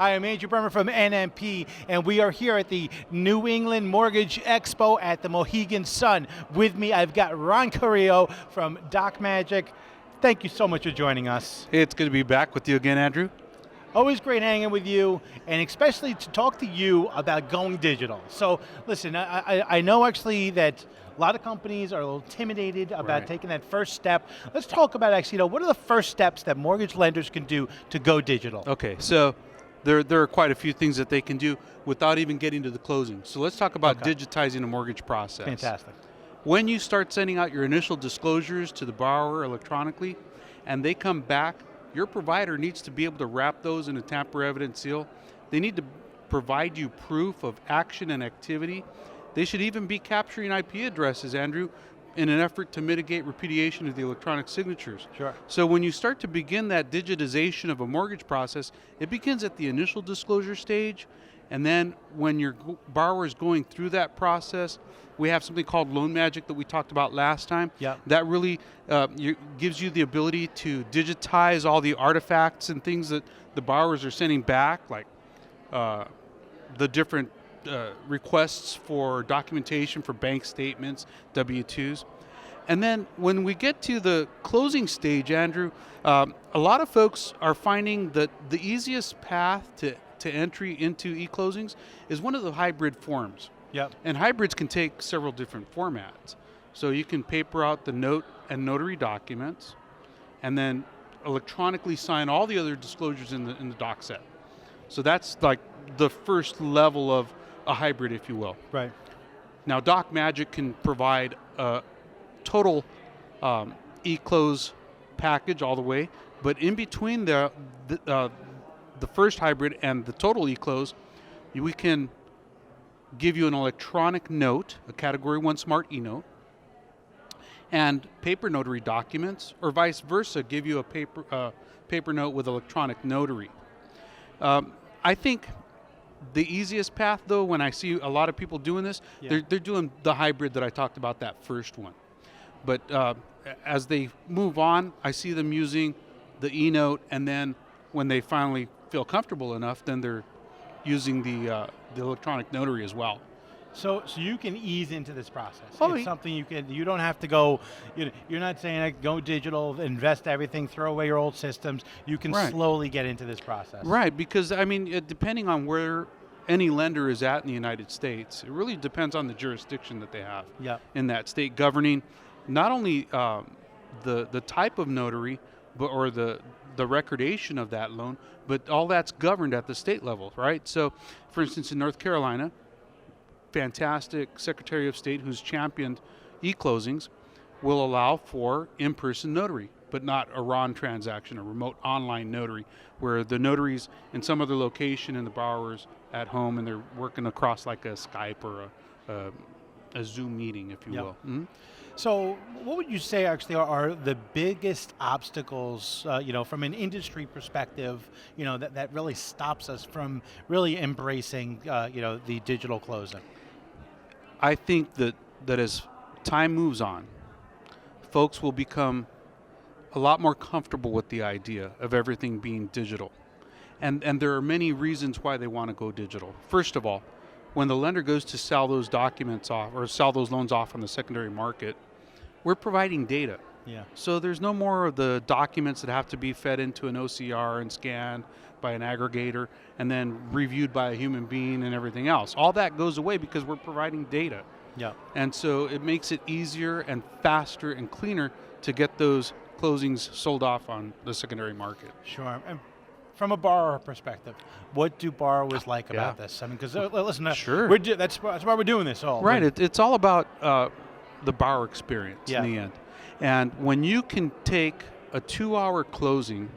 I am Andrew Bremer from NMP, and we are here at the New England Mortgage Expo at the Mohegan Sun. With me, I've got Ron Carrillo from DocMagic. Thank you so much for joining us. Hey, it's good to be back with you again, Andrew. Always great hanging with you, and especially to talk to you about going digital. So listen, I know actually that a lot of companies are a little intimidated about taking that first step. Let's talk about actually, what are the first steps that mortgage lenders can do to go digital? Okay, so there are quite a few things that they can do without even getting to the closing. So let's talk about digitizing the mortgage process. Fantastic. When you start sending out your initial disclosures to the borrower electronically, and they come back, your provider needs to be able to wrap those in a tamper-evident seal. They need to provide you proof of action and activity. They should even be capturing IP addresses, Andrew, in an effort to mitigate repudiation of the electronic signatures. Sure. So when you start to begin that digitization of a mortgage process, it begins at the initial disclosure stage, and then when your borrower is going through that process, we have something called DocMagic that we talked about last time. Yeah. That really gives you the ability to digitize all the artifacts and things that the borrowers are sending back, like the different requests for documentation for bank statements, W-2s. And then when we get to the closing stage, Andrew, a lot of folks are finding that the easiest path to entry into e-closings is one of the hybrid forms. Yep. And hybrids can take several different formats. So you can paper out the note and notary documents, and then electronically sign all the other disclosures in the doc set. So that's like the first level of a hybrid, if you will. Right. Now, DocMagic can provide a total e-close package all the way, but in between the first hybrid and the total e-close, we can give you an electronic note, a Category 1 Smart e-note, and paper notary documents, or vice versa, give you a paper note with electronic notary. I think the easiest path, though, when I see a lot of people doing this, they're doing the hybrid that I talked about, that first one. But as they move on, I see them using the e-note, and then when they finally feel comfortable enough, then they're using the electronic notary as well. So you can ease into this process. Oh, it's something you don't have to go, you're not saying go digital, invest everything, throw away your old systems. You can slowly get into this process. Right, because I mean, depending on where any lender is at in the United States, it really depends on the jurisdiction that they have in that state, governing not only the type of notary, or the recordation of that loan, but all that's governed at the state level, right? So, for instance, in North Carolina, fantastic Secretary of State who's championed e-closings will allow for in-person notary, but not a RON transaction, a remote online notary, where the notary's in some other location and the borrower's at home and they're working across like a Skype or a Zoom meeting, if you will. Mm-hmm. So what would you say actually are the biggest obstacles, from an industry perspective, that really stops us from really embracing, the digital closing? I think that as time moves on, folks will become a lot more comfortable with the idea of everything being digital. And there are many reasons why they want to go digital. First of all, when the lender goes to sell those documents off or sell those loans off on the secondary market, we're providing data. Yeah. So there's no more of the documents that have to be fed into an OCR and scanned by an aggregator and then reviewed by a human being and everything else. All that goes away because we're providing data. Yeah. And so it makes it easier and faster and cleaner to get those closings sold off on the secondary market. Sure. And from a borrower perspective, what do borrowers like about this? I mean, because listen, that's why we're doing this all. Right. It's all about the borrower experience in the end. And when you can take a 2-hour closing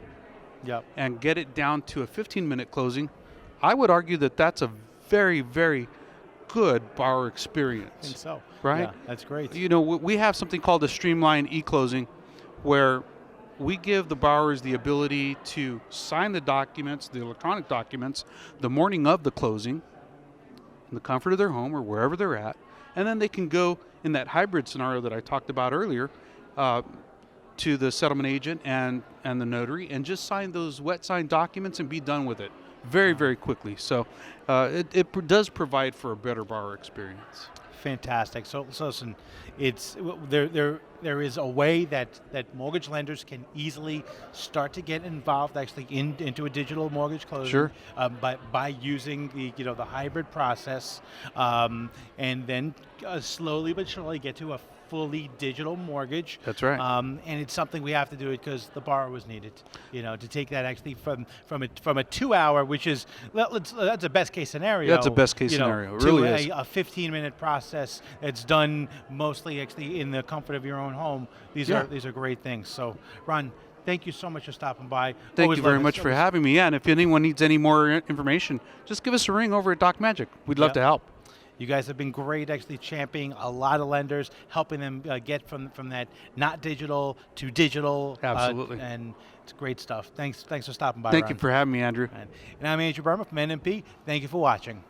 and get it down to a 15-minute closing, I would argue that that's a very, very good borrower experience. I think so. Right? Yeah, that's great. We have something called a streamlined e-closing where we give the borrowers the ability to sign the documents, the electronic documents, the morning of the closing in the comfort of their home or wherever they're at, and then they can go in that hybrid scenario that I talked about earlier to the settlement agent and the notary and just sign those wet signed documents and be done with it very, very quickly. So does provide for a better borrower experience. Fantastic. So listen, it's there is a way that mortgage lenders can easily start to get involved actually into a digital mortgage closing. Sure. By using the hybrid process, and then slowly but surely get to a fully digital mortgage. That's right. And it's something we have to do it because the borrowers need it. To take that actually from a 2 hour, which is that's a best case scenario. That's a best case scenario. It to really is. a 15-minute process that's done mostly actually in the comfort of your own home. These are great things. So, Ron, thank you so much for stopping by. Thank you very much for having me. Yeah, and if anyone needs any more information, just give us a ring over at DocMagic. We'd love to help. You guys have been great actually championing a lot of lenders, helping them get from that not digital to digital. Absolutely. And it's great stuff. Thanks for stopping by, Thank Ron. you for having me, Andrew. And I'm Andrew Burma from NMP. Thank you for watching.